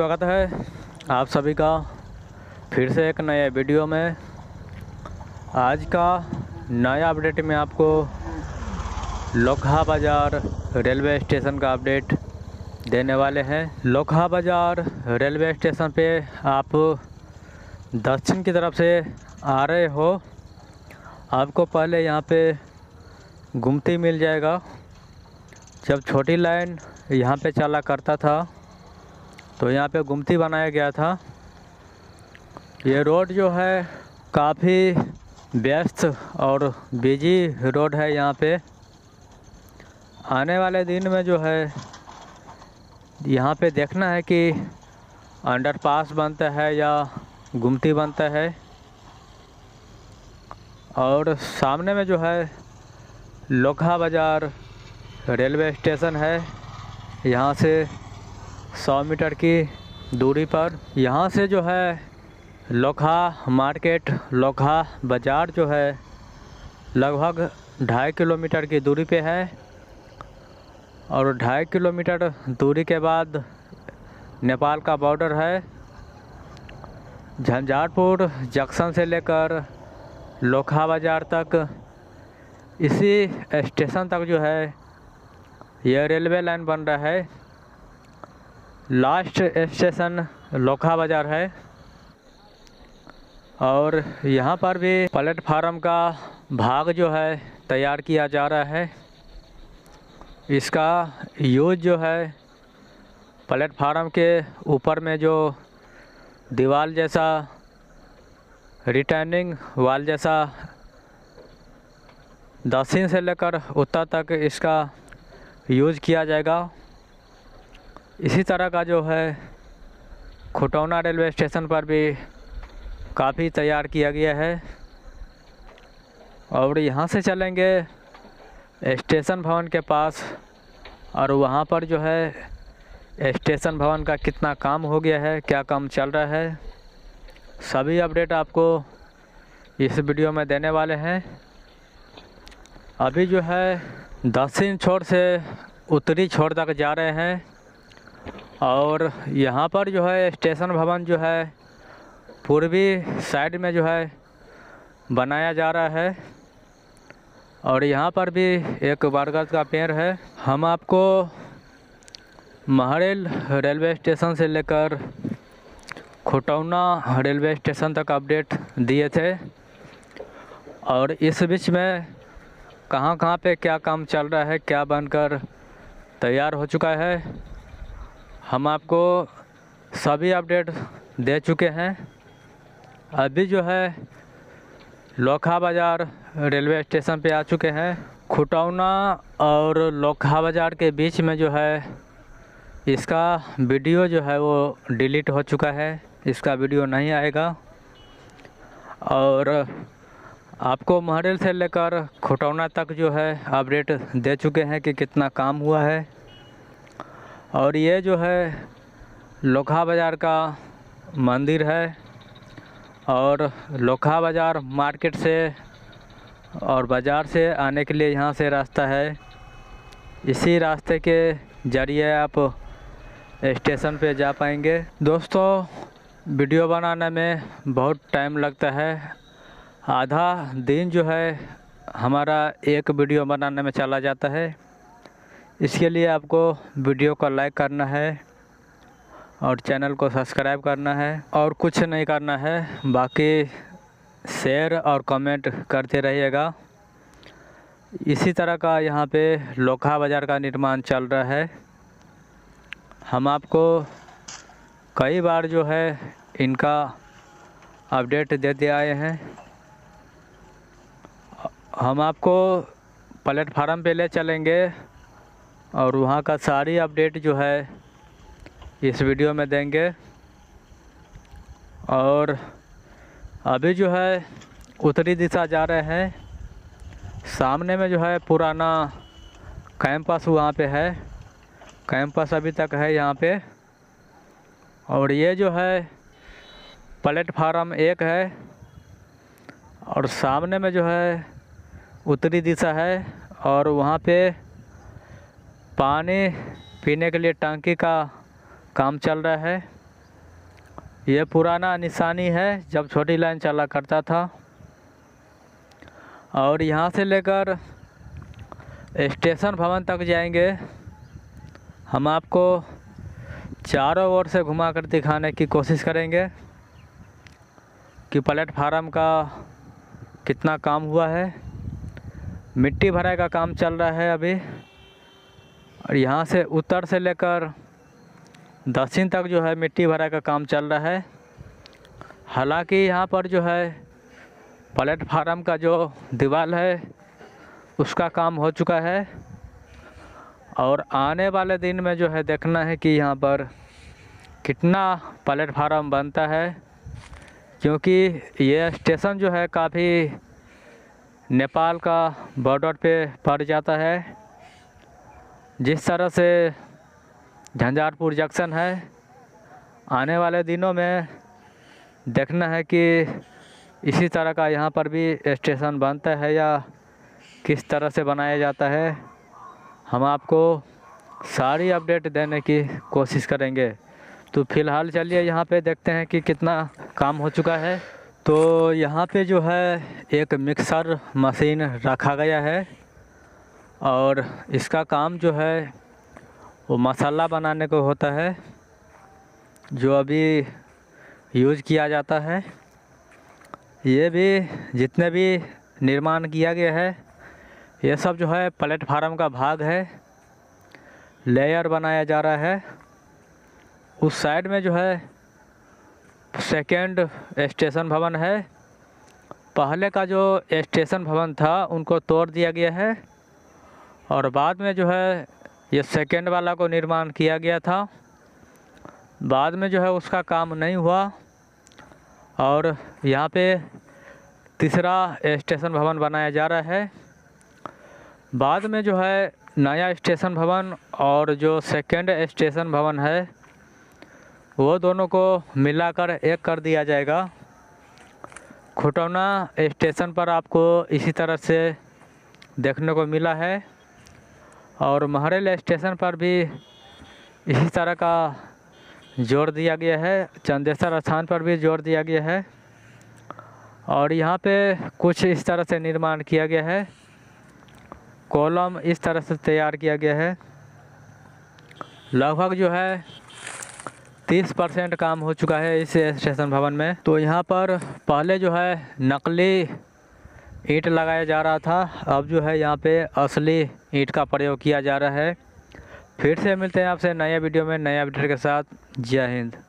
स्वागत है आप सभी का फिर से एक नए वीडियो में। आज का नया अपडेट में आपको लोकहा बाज़ार रेलवे स्टेशन का अपडेट देने वाले हैं। लोकहा बाज़ार रेलवे स्टेशन पे आप दक्षिण की तरफ से आ रहे हो, आपको पहले यहाँ पे गुमती मिल जाएगा। जब छोटी लाइन यहाँ पे चला करता था तो यहाँ पे गुमती बनाया गया था। ये रोड जो है काफ़ी व्यस्त और बिजी रोड है। यहाँ पे आने वाले दिन में जो है यहाँ पे देखना है कि अंडरपास बनता है या गुमती बनता है। और सामने में जो है लोकहा बाज़ार रेलवे स्टेशन है। यहाँ से 100 मीटर की दूरी पर यहाँ से जो है लोकहा मार्केट, लोकहा बाज़ार जो है लगभग 2.5 किलोमीटर की दूरी पे है। और 2.5 किलोमीटर दूरी के बाद नेपाल का बॉर्डर है। झंझारपुर जंक्शन से लेकर लोकहा बाज़ार तक, इसी स्टेशन तक जो है यह रेलवे लाइन बन रहा है। लास्ट स्टेशन लोकहा बाज़ार है। और यहाँ पर भी प्लेटफार्म का भाग जो है तैयार किया जा रहा है। इसका यूज जो है प्लेटफार्म के ऊपर में जो दीवार जैसा, रिटर्निंग वाल जैसा दक्षिण से लेकर उत्तर तक इसका यूज किया जाएगा। इसी तरह का जो है खुटौना रेलवे स्टेशन पर भी काफ़ी तैयार किया गया है। और यहाँ से चलेंगे स्टेशन भवन के पास, और वहाँ पर जो है स्टेशन भवन का कितना काम हो गया है, क्या काम चल रहा है, सभी अपडेट आपको इस वीडियो में देने वाले हैं। अभी जो है दक्षिण छोर से उत्तरी छोर तक जा रहे हैं। और यहाँ पर जो है स्टेशन भवन जो है पूर्वी साइड में जो है बनाया जा रहा है। और यहाँ पर भी एक बरगद का पेड़ है। हम आपको महरेल रेलवे स्टेशन से लेकर खुटौना रेलवे स्टेशन तक अपडेट दिए थे। और इस बीच में कहाँ पे क्या काम चल रहा है, क्या बनकर तैयार हो चुका है, हम आपको सभी अपडेट दे चुके हैं। अभी जो है लोकहा बाज़ार रेलवे स्टेशन पे आ चुके हैं। खुटौना और लोकहा बाज़ार के बीच में जो है इसका वीडियो जो है वो डिलीट हो चुका है, इसका वीडियो नहीं आएगा। और आपको महरेल से लेकर खुटौना तक जो है अपडेट दे चुके हैं कि कितना काम हुआ है। और ये जो है लोकहा बाज़ार का मंदिर है। और लोकहा बाज़ार मार्केट से और बाज़ार से आने के लिए यहाँ से रास्ता है। इसी रास्ते के ज़रिए आप स्टेशन पे जा पाएंगे। दोस्तों, वीडियो बनाने में बहुत टाइम लगता है। आधा दिन जो है हमारा एक वीडियो बनाने में चला जाता है। इसके लिए आपको वीडियो को लाइक करना है और चैनल को सब्सक्राइब करना है, और कुछ नहीं करना है। बाकी शेयर और कमेंट करते रहिएगा। इसी तरह का यहाँ पे लोकहा बाज़ार का निर्माण चल रहा है। हम आपको कई बार जो है इनका अपडेट देते आए हैं। हम आपको प्लेटफार्म पे ले चलेंगे और वहाँ का सारी अपडेट जो है इस वीडियो में देंगे। और अभी जो है उत्तरी दिशा जा रहे हैं। सामने में जो है पुराना कैंपस वहाँ पे है, कैंपस अभी तक है यहाँ पे। और ये जो है प्लेटफार्म 1 है। और सामने में जो है उत्तरी दिशा है। और वहाँ पे पानी पीने के लिए टंकी का काम चल रहा है। ये पुराना निशानी है जब छोटी लाइन चला करता था। और यहाँ से लेकर स्टेशन भवन तक जाएंगे। हम आपको चारों ओर से घुमाकर दिखाने की कोशिश करेंगे कि प्लेटफार्म का कितना काम हुआ है। मिट्टी भराई का काम चल रहा है अभी। और यहाँ से उत्तर से लेकर दक्षिण तक जो है मिट्टी भराई का काम चल रहा है। हालांकि यहाँ पर जो है प्लेटफार्म का जो दीवार है उसका काम हो चुका है। और आने वाले दिन में जो है देखना है कि यहाँ पर कितना प्लेटफार्म बनता है, क्योंकि ये स्टेशन जो है काफ़ी नेपाल का बॉर्डर पे पड़ जाता है। जिस तरह से झंझारपुर जंक्शन है, आने वाले दिनों में देखना है कि इसी तरह का यहाँ पर भी स्टेशन बनता है या किस तरह से बनाया जाता है। हम आपको सारी अपडेट देने की कोशिश करेंगे। तो फिलहाल चलिए यहाँ पे देखते हैं कि कितना काम हो चुका है। तो यहाँ पे जो है एक मिक्सर मशीन रखा गया है और इसका काम जो है वो मसाला बनाने को होता है, जो अभी यूज़ किया जाता है। ये भी जितने भी निर्माण किया गया है ये सब जो है प्लेटफार्म का भाग है। लेयर बनाया जा रहा है। उस साइड में जो है सेकेंड स्टेशन भवन है। पहले का जो स्टेशन भवन था उनको तोड़ दिया गया है और बाद में जो है ये सेकेंड वाला को निर्माण किया गया था। बाद में जो है उसका काम नहीं हुआ और यहाँ पे तीसरा स्टेशन भवन बनाया जा रहा है। बाद में जो है नया स्टेशन भवन और जो सेकेंड स्टेशन भवन है वो दोनों को मिलाकर एक कर दिया जाएगा। खुटौना स्टेशन पर आपको इसी तरह से देखने को मिला है और महरेल स्टेशन पर भी इसी तरह का जोड़ दिया गया है। चंदेश्वर स्थान पर भी जोड़ दिया गया है और यहाँ पे कुछ इस तरह से निर्माण किया गया है। कॉलम इस तरह से तैयार किया गया है। लगभग जो है 30% काम हो चुका है इस स्टेशन भवन में। तो यहाँ पर पहले जो है नकली ईंट लगाया जा रहा था, अब जो है यहाँ पे असली ईंट का प्रयोग किया जा रहा है। फिर से मिलते हैं आपसे नए वीडियो में नया अपडेट के साथ। जय हिंद।